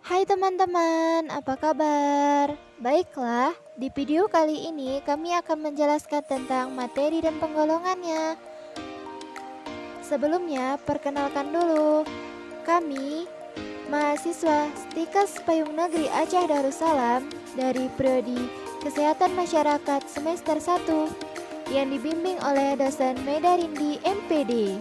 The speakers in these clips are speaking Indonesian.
Hai teman-teman, apa kabar? Baiklah, di video kali ini kami akan menjelaskan tentang materi dan penggolongannya. Sebelumnya, perkenalkan dulu, kami mahasiswa Stikes Payung Negeri Aceh Darussalam dari Prodi Kesehatan Masyarakat semester 1 yang dibimbing oleh dosen Medarindi MPD.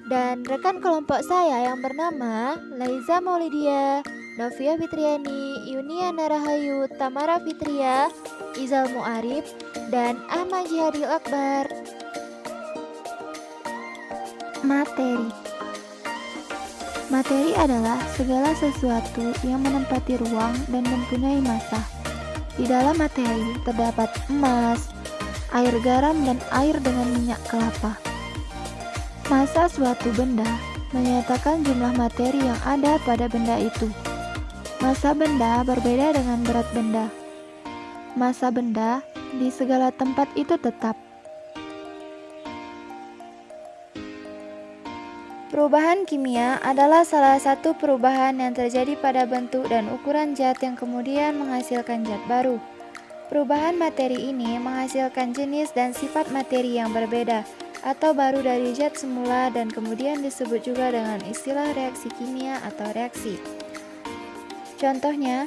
Dan rekan kelompok saya yang bernama Laiza Maulidia, Novia Fitriani, Yuniana Rahayu, Tamara Fitria, Izal Muarif, dan Ahmad Jihadil Akbar. Materi. Materi adalah segala sesuatu yang menempati ruang dan mempunyai massa. Di dalam materi terdapat emas, air garam, dan air dengan minyak kelapa. Massa suatu benda menyatakan jumlah materi yang ada pada benda itu. Massa benda berbeda dengan berat benda. Massa benda di segala tempat itu tetap. Perubahan kimia adalah salah satu perubahan yang terjadi pada bentuk dan ukuran zat yang kemudian menghasilkan zat baru. Perubahan materi ini menghasilkan jenis dan sifat materi yang berbeda atau baru dari zat semula dan kemudian disebut juga dengan istilah reaksi kimia atau reaksi. Contohnya,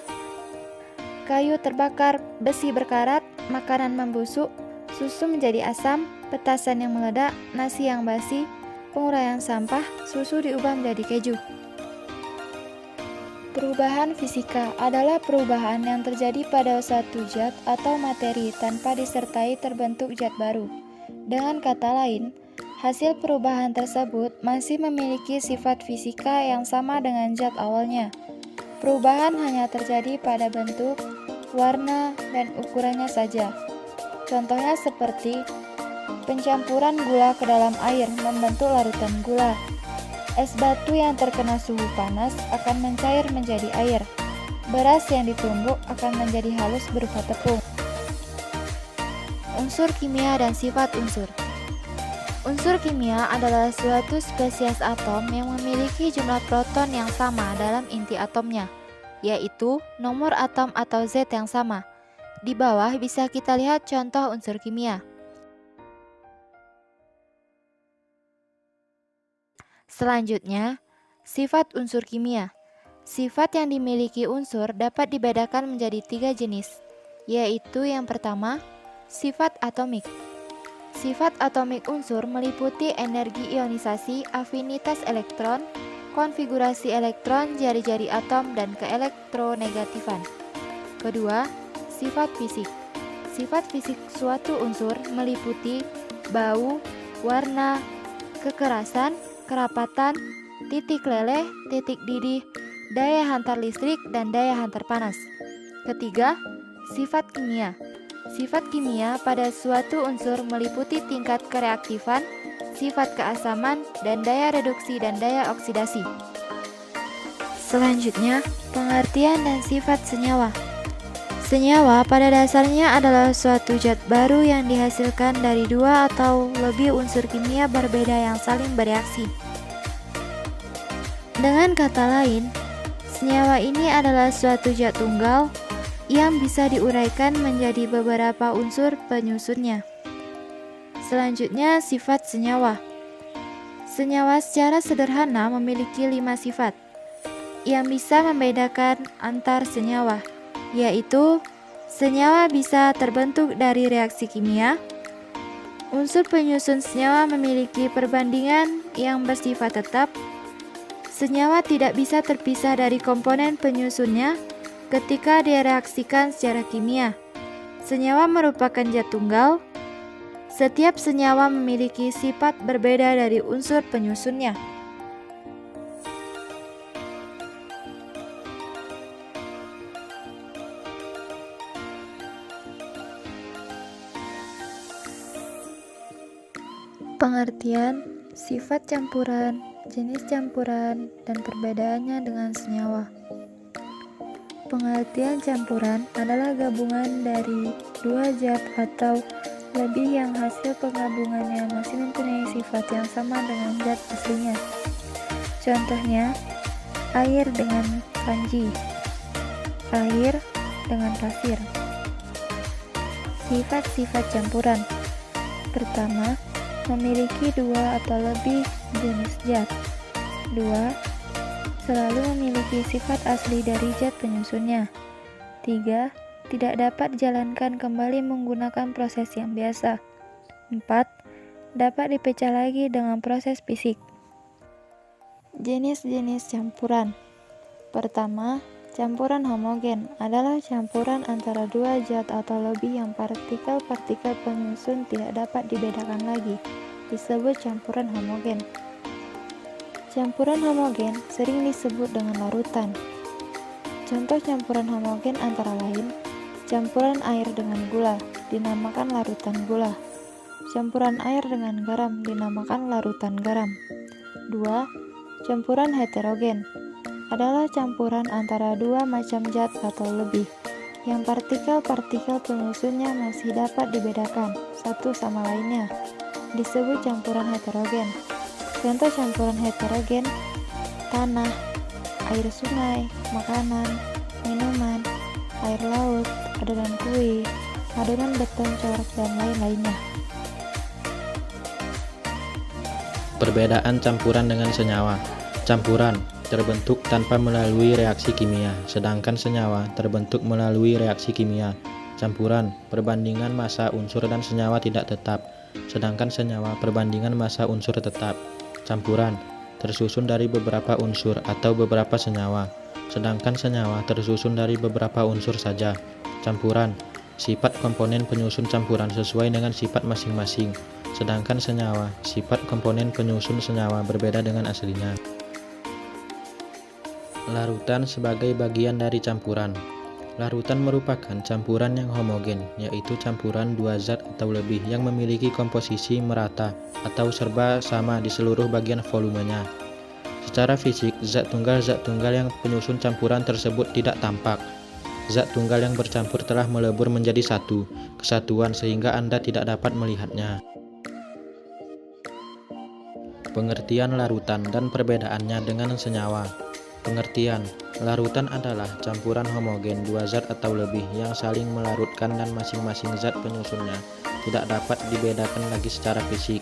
kayu terbakar, besi berkarat, makanan membusuk, susu menjadi asam, petasan yang meledak, nasi yang basi, penguraian sampah, susu diubah menjadi keju. Perubahan fisika adalah perubahan yang terjadi pada suatu zat atau materi tanpa disertai terbentuk zat baru. Dengan kata lain, hasil perubahan tersebut masih memiliki sifat fisika yang sama dengan zat awalnya. Perubahan hanya terjadi pada bentuk, warna, dan ukurannya saja. Contohnya seperti pencampuran gula ke dalam air membentuk larutan gula. Es batu yang terkena suhu panas akan mencair menjadi air. Beras yang ditumbuk akan menjadi halus berupa tepung. Unsur kimia dan sifat unsur. Unsur kimia adalah suatu spesies atom yang memiliki jumlah proton yang sama dalam inti atomnya, yaitu nomor atom atau Z yang sama. Di bawah bisa kita lihat contoh unsur kimia. Selanjutnya, sifat unsur kimia. Sifat yang dimiliki unsur dapat dibedakan menjadi 3 jenis, yaitu yang pertama, sifat atomik. Sifat atomik unsur meliputi energi ionisasi, afinitas elektron, konfigurasi elektron, jari-jari atom, dan keelektronegatifan. Kedua, sifat fisik. Sifat fisik suatu unsur meliputi bau, warna, kekerasan, kerapatan, titik leleh, titik didih, daya hantar listrik, dan daya hantar panas. Ketiga, sifat kimia. Sifat kimia pada suatu unsur meliputi tingkat kereaktifan, sifat keasaman, dan daya reduksi dan daya oksidasi. Selanjutnya, pengertian dan sifat senyawa. Senyawa pada dasarnya adalah suatu zat baru yang dihasilkan dari 2 atau lebih unsur kimia berbeda yang saling bereaksi. Dengan kata lain, senyawa ini adalah suatu zat tunggal yang bisa diuraikan menjadi beberapa unsur penyusunnya. Selanjutnya, sifat senyawa. Senyawa secara sederhana memiliki 5 sifat yang bisa membedakan antar senyawa, yaitu senyawa bisa terbentuk dari reaksi kimia, unsur penyusun senyawa memiliki perbandingan yang bersifat tetap, senyawa tidak bisa terpisah dari komponen penyusunnya ketika direaksikan secara kimia. Senyawa merupakan zat tunggal. Setiap senyawa memiliki sifat berbeda dari unsur penyusunnya. Pengertian, sifat campuran, jenis campuran, dan perbedaannya dengan senyawa. Pengertian campuran adalah gabungan dari 2 zat atau lebih yang hasil penggabungannya masih mempunyai sifat yang sama dengan zat aslinya. Contohnya, air dengan kanji, air dengan pasir. Sifat-sifat campuran. Pertama, memiliki 2 atau lebih jenis zat. 2. Selalu memiliki sifat asli dari zat penyusunnya. 3. Tidak dapat dijalankan kembali menggunakan proses yang biasa. 4. Dapat dipecah lagi dengan proses fisik. Jenis-jenis campuran. Pertama, campuran homogen adalah campuran antara 2 zat atau lebih yang partikel-partikel penyusun tidak dapat dibedakan lagi, disebut campuran homogen. Campuran homogen sering disebut dengan larutan. Contoh campuran homogen antara lain, campuran air dengan gula, dinamakan larutan gula. Campuran air dengan garam dinamakan larutan garam. 2. Campuran heterogen adalah campuran antara 2 macam zat atau lebih, yang partikel-partikel penyusunnya masih dapat dibedakan satu sama lainnya, disebut campuran heterogen. Contoh campuran heterogen, tanah, air sungai, makanan, minuman, air laut, adonan kue, adonan beton corak, dan lain-lainnya. Perbedaan campuran dengan senyawa. Campuran terbentuk tanpa melalui reaksi kimia, sedangkan senyawa terbentuk melalui reaksi kimia. Campuran perbandingan massa unsur dan senyawa tidak tetap, sedangkan senyawa perbandingan massa unsur tetap. Campuran tersusun dari beberapa unsur atau beberapa senyawa, sedangkan senyawa tersusun dari beberapa unsur saja. Campuran sifat komponen penyusun campuran sesuai dengan sifat masing-masing, sedangkan senyawa sifat komponen penyusun senyawa berbeda dengan aslinya. Larutan sebagai bagian dari campuran. Larutan merupakan campuran yang homogen, yaitu campuran 2 zat atau lebih yang memiliki komposisi merata atau serba sama di seluruh bagian volumenya. Secara fisik, zat tunggal yang penyusun campuran tersebut tidak tampak. Zat tunggal yang bercampur telah melebur menjadi satu kesatuan sehingga Anda tidak dapat melihatnya. Pengertian larutan dan perbedaannya dengan senyawa. Pengertian, larutan adalah campuran homogen 2 zat atau lebih yang saling melarutkan dan masing-masing zat penyusunnya tidak dapat dibedakan lagi secara fisik.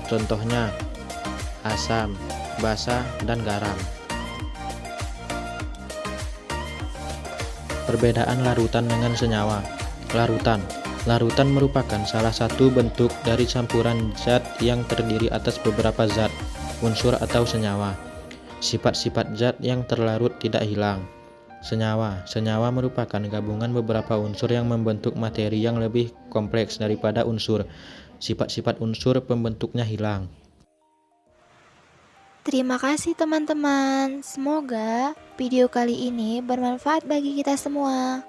Contohnya, asam, basa, dan garam. Perbedaan larutan dengan senyawa. Larutan merupakan salah satu bentuk dari campuran zat yang terdiri atas beberapa zat, unsur atau senyawa. Sifat-sifat zat yang terlarut tidak hilang. Senyawa merupakan gabungan beberapa unsur yang membentuk materi yang lebih kompleks daripada unsur. Sifat-sifat unsur pembentuknya hilang. Terima kasih teman-teman. Semoga video kali ini bermanfaat bagi kita semua.